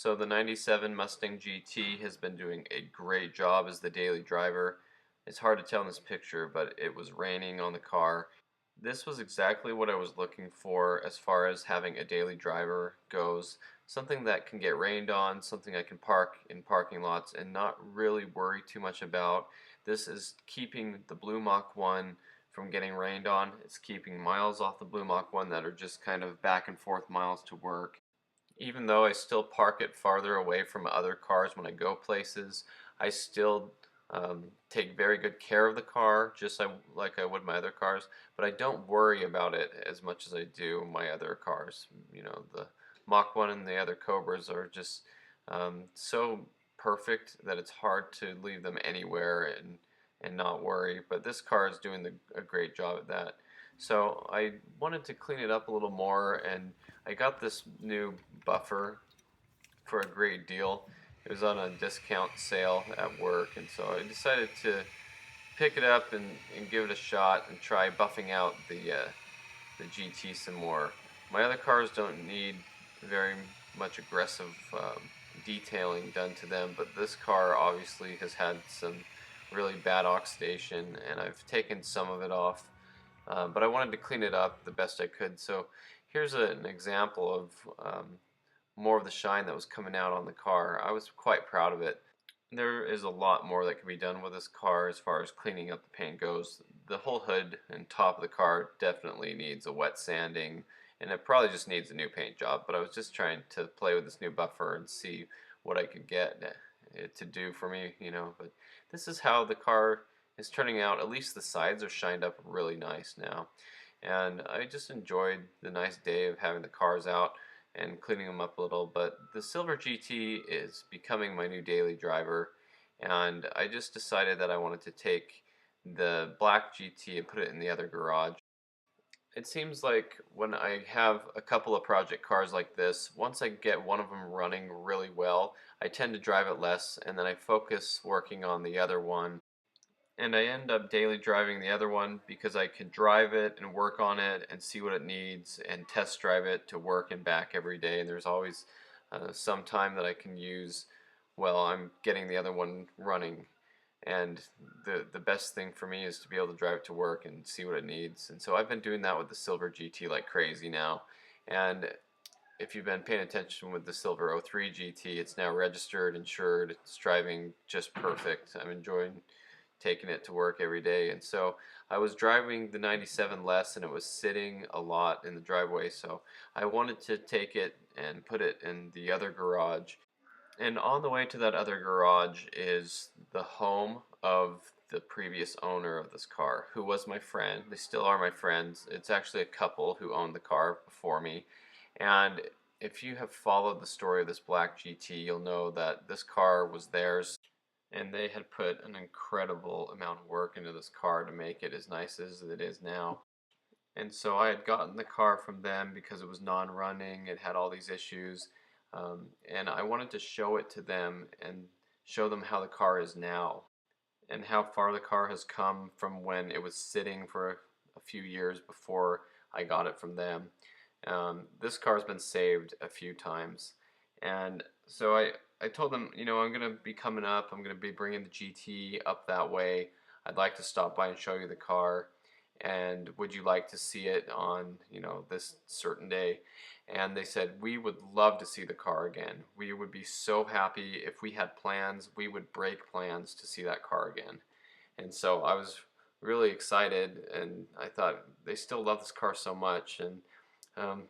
So the 97 Mustang GT has been doing a great job as the daily driver. It's hard to tell in this picture, but it was raining on the car. This was exactly what I was looking for as far as having a daily driver goes. Something that can get rained on, something I can park in parking lots and not really worry too much about. This is keeping the Blue Mach 1 from getting rained on. It's keeping miles off the Blue Mach 1 that are just kind of back and forth miles to work. Even though I still park it farther away from other cars when I go places, I still take very good care of the car, just like I would my other cars, but I don't worry about it as much as I do my other cars. You know, the Mach 1 and the other Cobras are just so perfect that it's hard to leave them anywhere and not worry, but this car is doing a great job at that. So I wanted to clean it up a little more, and I got this new buffer for a great deal. It was on a discount sale at work, and so I decided to pick it up and give it a shot and try buffing out the GT some more. My other cars don't need very much aggressive detailing done to them, but this car obviously has had some really bad oxidation, and I've taken some of it off. But I wanted to clean it up the best I could. So here's an example of more of the shine that was coming out on the car. I was quite proud of it. There is a lot more that can be done with this car as far as cleaning up the paint goes. The whole hood and top of the car definitely needs a wet sanding, and it probably just needs a new paint job, but I was just trying to play with this new buffer and see what I could get it to do for me, you know. But this is how the car is turning out. At least the sides are shined up really nice now, and I just enjoyed the nice day of having the cars out and cleaning them up a little. But the silver GT is becoming my new daily driver, and I just decided that I wanted to take the black GT and put it in the other garage. It seems like when I have a couple of project cars like this, once I get one of them running really well, I tend to drive it less, and then I focus working on the other one, and I end up daily driving the other one because I can drive it and work on it and see what it needs and test drive it to work and back every day. And there's always some time that I can use while I'm getting the other one running. And the best thing for me is to be able to drive it to work and see what it needs. And so I've been doing that with the Silver GT like crazy now. And if you've been paying attention with the Silver 03 GT, it's now registered, insured, it's driving just perfect. I'm enjoying taking it to work every day. And so I was driving the 97 less, and it was sitting a lot in the driveway, so I wanted to take it and put it in the other garage. And on the way to that other garage is the home of the previous owner of this car, who was my friend. They still are my friends. It's actually a couple who owned the car before me. And if you have followed the story of this black GT, you'll know that this car was theirs, and they had put an incredible amount of work into this car to make it as nice as it is now. And so I had gotten the car from them because it was non-running, it had all these issues, and I wanted to show it to them and show them how the car is now and how far the car has come from when it was sitting for a few years before I got it from them. This car's been saved a few times, and so I told them, you know, I'm going to be coming up, I'm going to be bringing the GT up that way. I'd like to stop by and show you the car, and would you like to see it on, you know, this certain day? And they said, we would love to see the car again. We would be so happy if we had plans. We would break plans to see that car again. And so I was really excited, and I thought they still love this car so much. And um,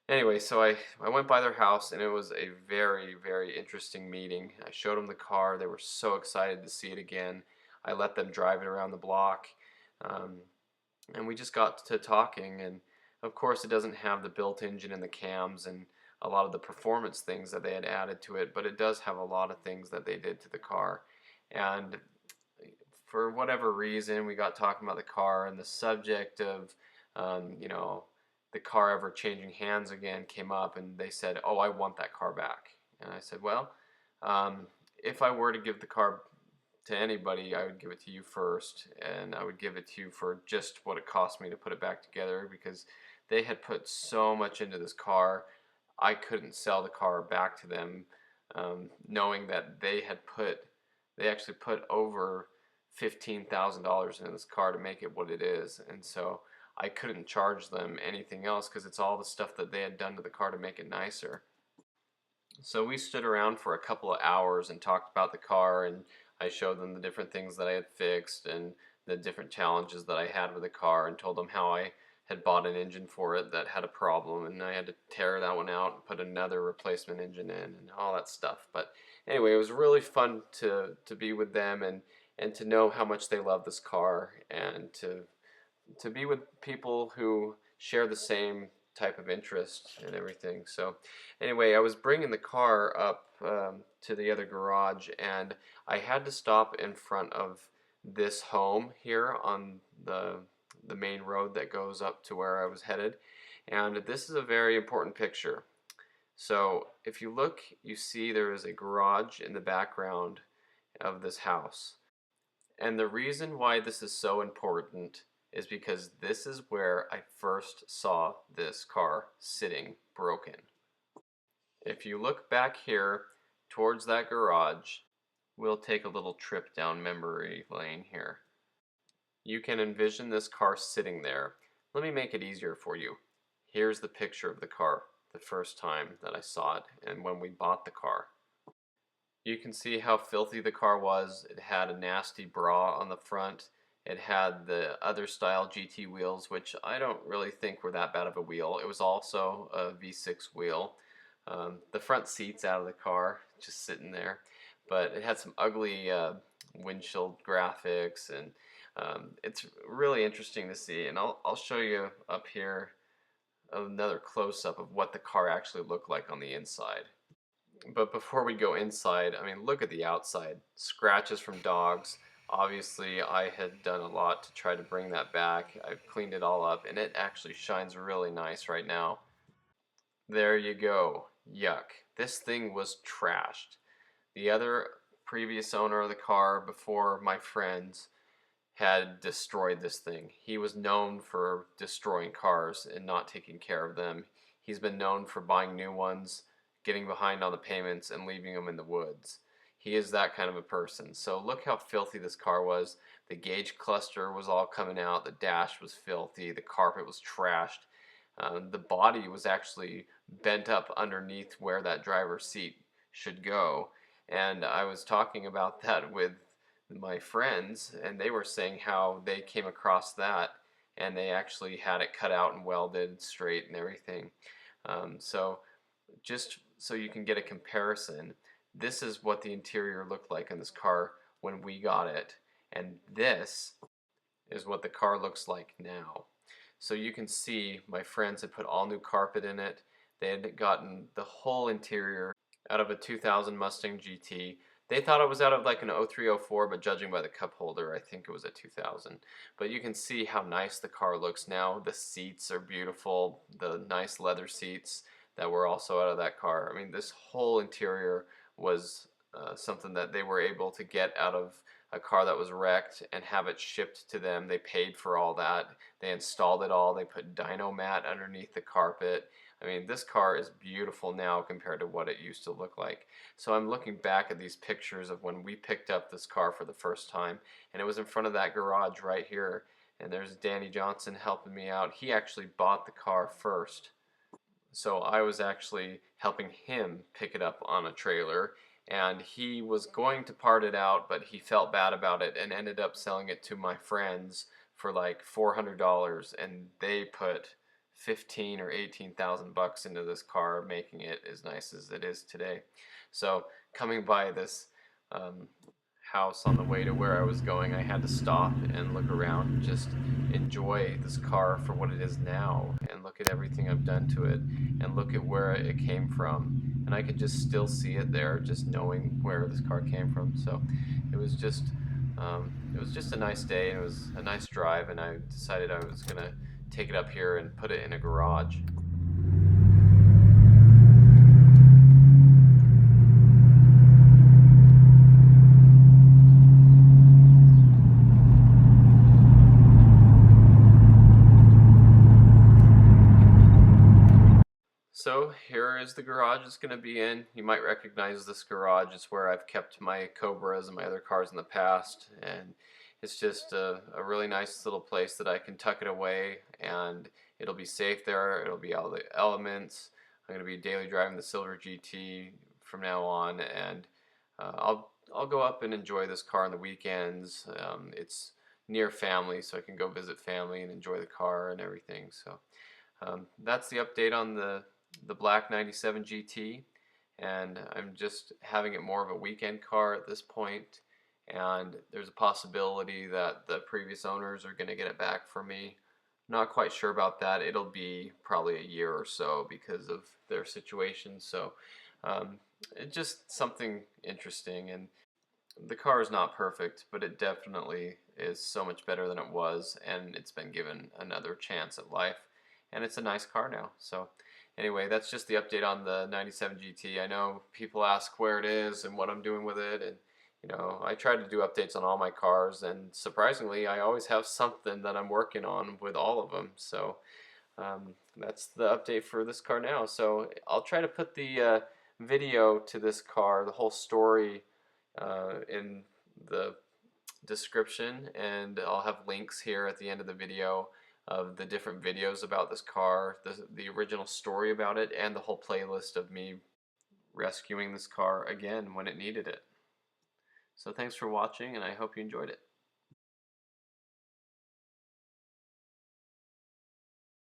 anyway, so I went by their house, and it was a very, very interesting meeting. I showed them the car. They were so excited to see it again. I let them drive it around the block, um, and we just got to talking. And of course, it doesn't have the built engine and the cams and a lot of the performance things that they had added to it, but it does have a lot of things that they did to the car. And for whatever reason, we got talking about the car, and the subject of, you know, the car ever changing hands again came up, and they said, oh, I want that car back. And I said, well, if I were to give the car to anybody, I would give it to you first, and I would give it to you for just what it cost me to put it back together, because they had put so much into this car. I couldn't sell the car back to them, knowing that they actually put over $15,000 in this car to make it what it is, and so I couldn't charge them anything else because it's all the stuff that they had done to the car to make it nicer. So we stood around for a couple of hours and talked about the car, and I showed them the different things that I had fixed and the different challenges that I had with the car, and told them how I had bought an engine for it that had a problem and I had to tear that one out and put another replacement engine in and all that stuff. But anyway, it was really fun to be with them and to know how much they love this car, and to be with people who share the same type of interest and everything. So anyway, I was bringing the car up to the other garage, and I had to stop in front of this home here on the main road that goes up to where I was headed. And this is a very important picture. So if you look, you see there is a garage in the background of this house. And the reason why this is so important is because this is where I first saw this car sitting broken. If you look back here towards that garage, we'll take a little trip down memory lane here. You can envision this car sitting there. Let me make it easier for you. Here's the picture of the car the first time that I saw it and when we bought the car. You can see how filthy the car was. It had a nasty bra on the front. It had the other style GT wheels, which I don't really think were that bad of a wheel. It was also a V6 wheel. The front seat's out of the car, just sitting there. But it had some ugly windshield graphics, and it's really interesting to see. And I'll show you up here another close-up of what the car actually looked like on the inside. But before we go inside, I mean, look at the outside. Scratches from dogs. Obviously, I had done a lot to try to bring that back. I've cleaned it all up, and it actually shines really nice right now. There you go. Yuck. This thing was trashed. The other previous owner of the car, before my friends, had destroyed this thing. He was known for destroying cars and not taking care of them. He's been known for buying new ones, getting behind on the payments, and leaving them in the woods. He is that kind of a person. So look how filthy this car was. The gauge cluster was all coming out. The dash was filthy. The carpet was trashed. The body was actually bent up underneath where that driver's seat should go. And I was talking about that with my friends, and they were saying how they came across that and they actually had it cut out and welded straight and everything. So just so you can get a comparison, this is what the interior looked like in this car when we got it, and this is what the car looks like now. So you can see my friends had put all new carpet in it. They had gotten the whole interior out of a 2000 Mustang GT. They thought it was out of like an 0304, but judging by the cup holder, I think it was a 2000. But you can see how nice the car looks now. The seats are beautiful, the nice leather seats that were also out of that car. I mean, this whole interior was something that they were able to get out of a car that was wrecked and have it shipped to them. They paid for all that. They installed it all. They put dyno mat underneath the carpet. I mean, this car is beautiful now compared to what it used to look like. So I'm looking back at these pictures of when we picked up this car for the first time, and it was in front of that garage right here. And there's Danny Johnson helping me out. He actually bought the car first. So I was actually helping him pick it up on a trailer, and he was going to part it out, but he felt bad about it and ended up selling it to my friends for like $400, and they put 15 or 18,000 bucks into this car, making it as nice as it is today. So coming by this house on the way to where I was going, I had to stop and look around and just enjoy this car for what it is now, and look at everything I've done to it, and look at where it came from. And I could just still see it there, just knowing where this car came from. So it was just a nice day, and it was a nice drive, and I decided I was gonna take it up here and put it in a garage. So here is the garage it's going to be in. You might recognize this garage. It's where I've kept my Cobras and my other cars in the past, and it's just a really nice little place that I can tuck it away, and it'll be safe there. It'll be all the elements. I'm going to be daily driving the Silver GT from now on, and I'll go up and enjoy this car on the weekends. It's near family, so I can go visit family and enjoy the car and everything. So that's the update on the black 97 GT, and I'm just having it more of a weekend car at this point, and there's a possibility that the previous owners are going to get it back for me. Not quite sure about that. It'll be probably a year or so because of their situation. So it's just something interesting, and the car is not perfect, but it definitely is so much better than it was, and it's been given another chance at life, and it's a nice car now. So anyway, that's just the update on the 97 GT. I know people ask where it is and what I'm doing with it, and I try to do updates on all my cars, and surprisingly I always have something that I'm working on with all of them. So that's the update for this car now. So I'll try to put the video to this car, the whole story, in the description, and I'll have links here at the end of the video of the different videos about this car, the original story about it, and the whole playlist of me rescuing this car again when it needed it. So thanks for watching, and I hope you enjoyed it.